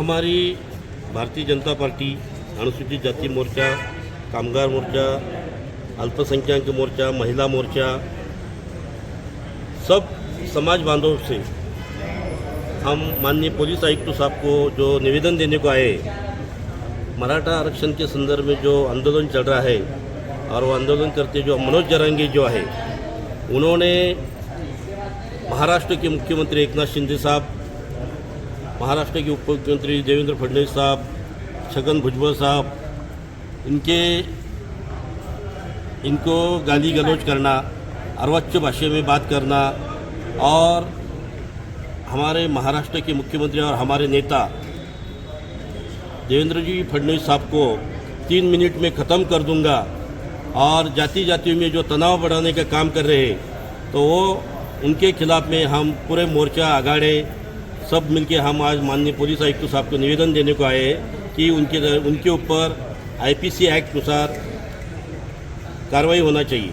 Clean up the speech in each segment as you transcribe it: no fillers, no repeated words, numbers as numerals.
हमारी भारतीय जनता पार्टी, अनुसूचित जाति मोर्चा, कामगार मोर्चा, अल्पसंख्यक मोर्चा, महिला मोर्चा, सब समाज बांधव से हम माननीय पुलिस आयुक्त साहब को जो निवेदन देने को आए, मराठा आरक्षण के संदर्भ में जो आंदोलन चल रहा है और वो आंदोलन करते जो मनोज जरांगे जो है, उन्होंने महाराष्ट्र के मुख्यमंत्री एकनाथ शिंदे साहब, महाराष्ट्र के उप मुख्यमंत्री देवेंद्र फडणवीस साहब, छगन भुजबल साहब, इनको गाली गलौज करना, अर्वाच्य भाषा में बात करना और हमारे महाराष्ट्र के मुख्यमंत्री और हमारे नेता देवेंद्र जी फडणवीस साहब को 3 मिनट में ख़त्म कर दूंगा और जाति में जो तनाव बढ़ाने का काम कर रहे हैं, तो वो उनके खिलाफ में हम पूरे मोर्चा अगाड़े सब मिलके हम आज माननीय पुलिस आयुक्त साहब को निवेदन देने को आए कि उनके ऊपर आईपीसी एक्ट अनुसार कार्रवाई होना चाहिए।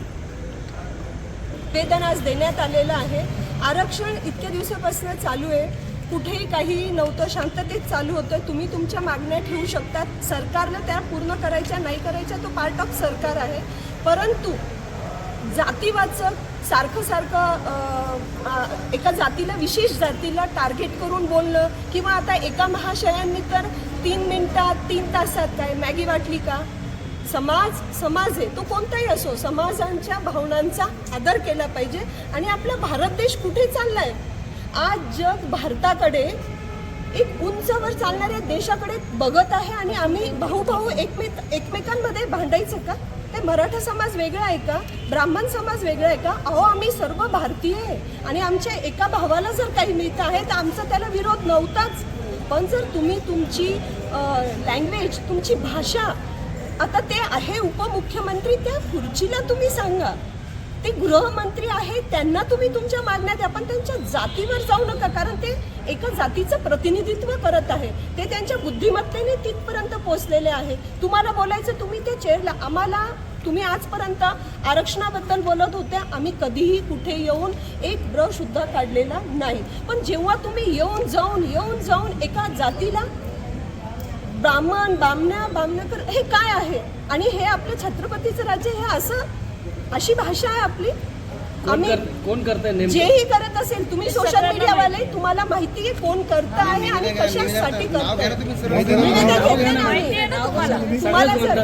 निवेदन आज देण्यात आलेलं आहे। आरक्षण इतक्या दिवसापासून चालू आहे, कुठेही काही नव्हतं, शांततेत चालू होतं। तुम्ही तुमच्या मागण्या ठेवू शकतात, सरकारला त्या पूर्ण करायच्या नाही करायच्या तो पार्ट ऑफ सरकार आहे। परंतु जातीवाचक सारखं एका जातीला, विशेष जातीला टार्गेट करून बोलणं किंवा आता एका महाशयांनी तर 3 मिनिटात 3 तासात काय मॅगी वाटली का? समाज आहे तो कोणताही असो, समाजांच्या भावनांचा आदर केला पाहिजे। आणि आपला भारत देश कुठे चाललाय? आज जग भारताकडे एक उंचावर चालणाऱ्या देशाकडे बघत आहे आणि आम्ही भाऊ एकमेकांमध्ये भांडायचं का? ते मराठा समाज वेगळा आहे का? ब्राह्मण समाज वेगळा आहे का? अहो, आम्ही सर्व भारतीय आहे आणि आमच्या एका भावाला जर काही मिळत आहे तर आमचा त्याला विरोध नव्हताच। पण जर तुम्ही तुमची लँग्वेज, तुमची भाषा, आता ते आहे उपमुख्यमंत्री, त्या खुर्चीला तुम्ही सांगा, ते गृहमंत्री आहे, त्यांना तुम्ही तुमच्या मागण्या द्या, पण त्यांच्या जातीवर जाऊ नका, कारण ते एका जातीचं प्रतिनिधित्व करत आहे। ते त्यांच्या बुद्धिमत्तेने तिथपर्यंत पोहोचलेले आहे। तुम्हाला बोलायचं, तुम्ही त्या चेअरला, आम्हाला तुम्ही आजपर्यंत आरक्षणाबद्दल बोलत होत्या, आम्ही कधीही कुठे येऊन एक ब्र सुद्धा काढलेला नाही। पण जेव्हा तुम्ही येऊन जाऊन एका जातीला बामण्याकर, हे काय आहे? आणि हे आपलं छत्रपतीचं राज्य, हे अशी भाषा आहे आपली? आम्ही कोण करताय? जेही करत असेल, तुम्ही सोशल मीडियावाले, तुम्हाला माहिती आहे कोण करत आहे आणि कशासाठी करताय? तुम्हाला जर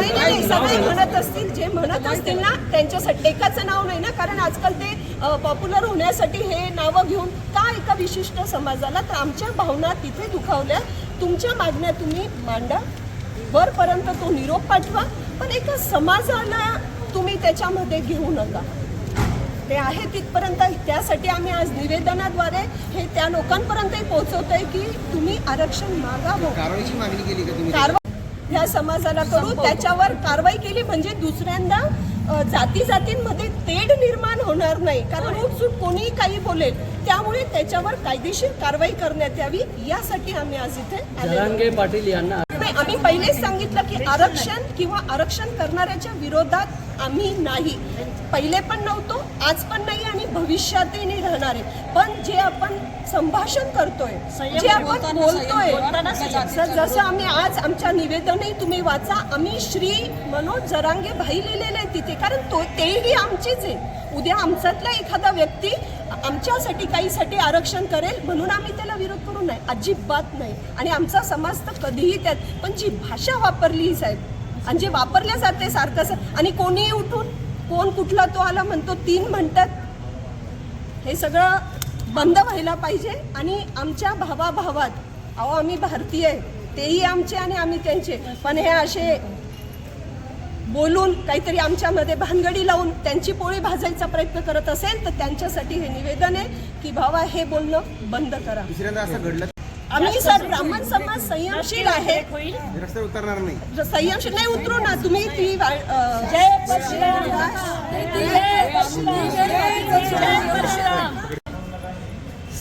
नाही सगळे म्हणत असतील, जे म्हणत असतील ना, त्यांच्यासाठी एकाचं नाव नाही ना, कारण आजकाल ते पॉप्युलर होण्यासाठी हे नावं घेऊन का एका विशिष्ट समाजाला, तर आमच्या भावना तिथे दुखावल्या। तुमच्या मागण्या तुम्ही मांडा, वरपर्यंत तो निरोप पाठवा, पण एका समाजाला तुम्ही त्याच्यामध्ये घेऊ नका। ते आहे तिथपर्यंत, त्यासाठी आम्ही आज निवेदनाद्वारे हे त्या लोकांपर्यंतही पोहोचवतोय की तुम्ही आरक्षण मागावं। कारवाईची मागणी केली का तुम्ही? कारवाई ह्या समाजाला करू, त्याच्यावर कारवाई केली म्हणजे दुसऱ्यांदा जातींमध्ये तेढ निर्माण होणार नाही, कारण उठसूट कोणीही काही बोलेल, त्यामुळे त्याच्यावर कायदेशीर कारवाई करण्यात यावी, यासाठी आम्ही आज इथे जरांगे पाटील यांना आम्ही पहिलेच सांगितलं की आरक्षण किंवा आरक्षण करणाऱ्याच्या विरोधात आम्ही नाही, पहिले पण नव्हतो, आज पण नाही आणि भविष्यातही नाही राहणार आहे। पण जे आपण संभाषण करतोय, जे आपण बोलतोय, जसं आम्ही आज आमच्या निवेदनही तुम्ही वाचा, आम्ही श्री मनोज जरांगे भाई लिहिलेले आहे तिथे, कारण तेही आमचेच आहे। उद्या आमच्यातला एखादा व्यक्ती आमच्यासाठी काहीसाठी आरक्षण करेल म्हणून आम्ही त्याला विरोध करू नये, अजिबात नाही। आणि आमचा समाज तर कधीही त्यात, पण जी भाषा वापरली साहेब आणि जे वापरल्या जाते सारखं, आणि कोणीही उठून कोण कुठला तो आला म्हणतो 3 म्हणतात, हे सगळं बंद व्हायला पाहिजे। आणि आमच्या भावात, अहो आम्ही भारतीय आहे, तेही आमचे आणि आम्ही त्यांचे, पण हे असे बोलून काहीतरी आमच्यामध्ये भानगडी लावून त्यांची पोळी भाजायचा प्रयत्न करत असेल तर त्यांच्यासाठी हे निवेदन आहे की भावा, हे बोलणं बंद करा। दुसऱ्यांदा असं घडलं, आम्ही सर ब्राह्मण समाज संयमशील आहे, रस्त्यावर उतरणार नाही, संयमशील नाही उतरू ना तुम्ही। ती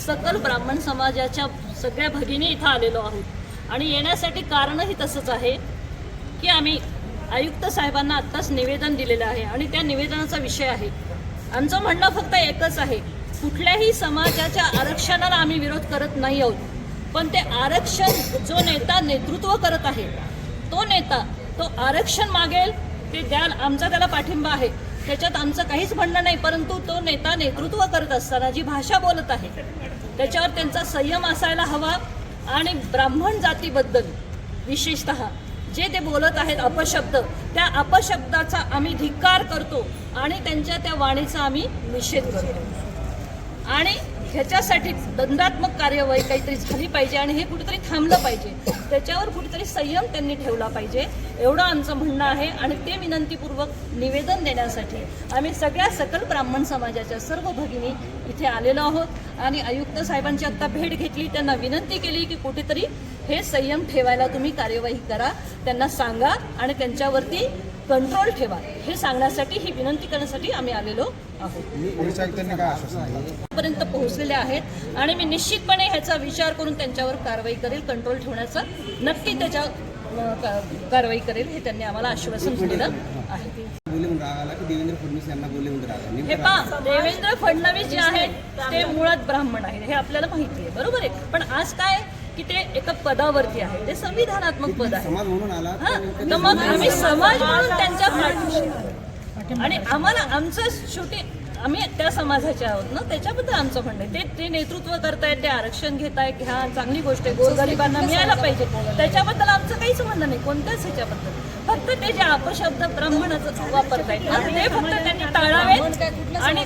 सकल ब्राह्मण समाजाच्या सगळ्या भगिनी इथं आलेलो आहोत आणि येण्यासाठी कारणही तसंच आहे की आम्ही आयुक्त साहेबांना आत्ताच निवेदन दिलेलं आहे आणि त्या निवेदनाचा विषय आहे, आमचं म्हणणं फक्त एकच आहे, कुठल्याही समाजाच्या आरक्षणाला आम्ही विरोध करत नाही आहोत, पण ते आरक्षण जो नेता नेतृत्व करत आहे तो नेता तो आरक्षण मागेल ते द्याल, आमचा त्याला पाठिंबा आहे, त्याच्यात आमचं काहीच म्हणणं नाही. परंतु तो नेता नेतृत्व करत असताना जी भाषा बोलत आहे त्याच्यावर त्यांचा संयम असायला हवा. आणि ब्राह्मण जातीबद्दल विशेषतः जे ते बोलत आहेत अपशब्द, त्या अपशब्दाचा आम्ही धिक्कार करतो आणि त्यांच्या त्या वाणीचा आम्ही निषेध करतो. आणि ह्याच्यासाठी दंडात्मक कार्यवाही काहीतरी झाली पाहिजे आणि हे कुठेतरी थांबलं पाहिजे, त्याच्यावर कुठेतरी संयम त्यांनी ठेवला पाहिजे, एवढं आमचं म्हणणं आहे. आणि ते विनंतीपूर्वक निवेदन देण्यासाठी आम्ही सगळ्या सकल ब्राह्मण समाजाच्या सर्व भगिनी इथे आलेलो आहोत आणि आयुक्त साहेबांची आत्ता भेट घेतली, त्यांना विनंती केली की कुठेतरी हे संयम ठेवायला तुम्ही कार्यवाही करा, त्यांना सांगा आणि त्यांच्यावरती कंट्रोल ठेवा, हे सांगण्यासाठी ही विनंती करण्यासाठी आम्ही आलेलो आहोत. पोलीस आयुक्तांनी काय आश्वासन पर्यंत पोहोचलेले आहेत आणि मी निश्चितपणे ह्याचा विचार करून त्यांच्यावर कारवाई करेल, कंट्रोल ठेवण्याचा नक्की त्याच्या कारवाई करेल, हे त्यांनी आम्हाला आश्वासन दिलेलं आहे. बोलले म्हणून राग आला की देवेंद्र फडणवीस यांना बोलले म्हणून राग आला? हे पहा, देवेंद्र फडणवीस जे आहेत ते मुळात ब्राह्मण आहेत हे आपल्याला माहिती आहे, बरोबर आहे. पण आज काय की ते एका पदावरती आहे, ते संविधानात्मक पद आहे. समाज म्हणून आला हा, तर मग आम्ही समाज म्हणून त्यांच्या पाठीशी आणि आम्हाला आमचं शेवटी आम्ही त्या समाजाचे आहोत ना, त्याच्याबद्दल आमचं म्हणणं आहे. ते नेतृत्व करतायत, ते आरक्षण घेतायत, घ्या, चांगली गोष्ट आहे, गोरगरिबांना मिळायला पाहिजे, त्याच्याबद्दल आमचं काहीच म्हणणं नाही कोणत्याच ह्याच्याबद्दल. फक्त ते जे अपशब्द ब्राह्मणाचं वापरतायत ना, ते फक्त त्यांनी टाळावेत. आणि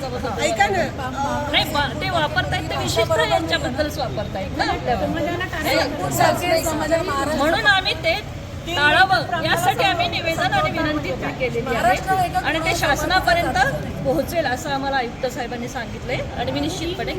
ऐका ना, नाही, ते वापरतायत ते विशेषतः यांच्याबद्दलच वापरतायत ना म्हणून आम्ही ते टाळावं यासाठी आम्ही निवेदन आणि विनंती केलेली आहे आणि ते शासनापर्यंत पोहोचेल असं आम्हाला आयुक्त साहेबांनी सांगितलंय आणि मी निश्चितपणे